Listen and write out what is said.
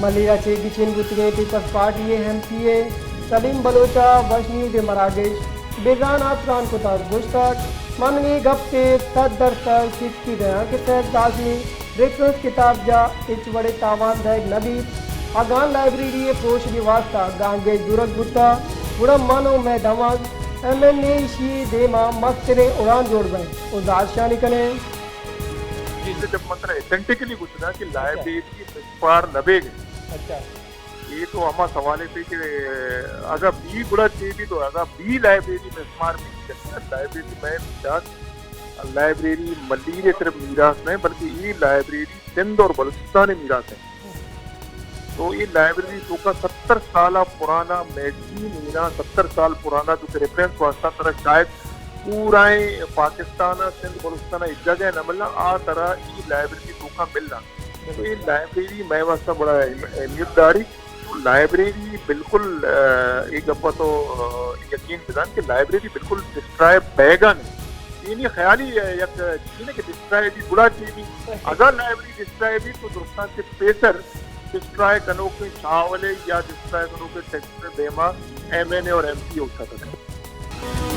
मलिरा चेगिचिन गुतगे peoples party MPa Salim बलोचा वशनी दे Marrakesh बेगान आफरान कुताब गुश्तक मनगी गप के तद दर तक सिक्की दया के तहत दाजी रेफरेंस किताब जा इच बड़े तावान दैग नबी अगान लाइब्रेरी पोश निवास्ता गांगे दुरक गुत्ता बुड़म मानो मैं दमक एमएनए शी देमा मस्तरे उड़ान जोड़ गए उदास शानी कने जब मतलब एथेंटिकली कुछ ना कि लाइब्रेरी मिसमार नबे अच्छा ये तो हमारा सवाल है कि अगर बी गुड़ा चाहिए तो अगर बी लाइब्रेरी मिसमार भी लाइब्रेरी में मीरास लाइब्रेरी मलीर सिर्फ मीरास नहीं बल्कि ये लाइब्रेरी सिंध और बलूचिस्तान मीरास है। तो ये लाइब्रेरी तो का 70 साल पुराना मैगजीन मीरा 70 साल पुराना जो रेफरेंस वास्ता तरह शायद पूरा पाकिस्तान सिंध बलूचिस्तान एक जगह न मिलना आ तरह ये लाइब्रेरी तो का मिलना। तो ये लाइब्रेरी मैं वास्ता बड़ा अहमियतदारी लाइब्रेरी बिल्कुल एक दफ़ा तो यकीन बिदान कि लाइब्रेरी बिल्कुल डिस्ट्रॉय बैगा नहीं ये ख्याली एक चीज़ कि डिस्ट्रॉय भी बुरा चीज़ भी अगर लाइब्रेरी डिस्ट्रॉय भी तो दुरुस्तान से पेसर डिस्ट्रॉय कनो के चावले या डिस्ट्रॉय कनो के सेक्टर बेमा एमएनए और एमपी हो सकता है।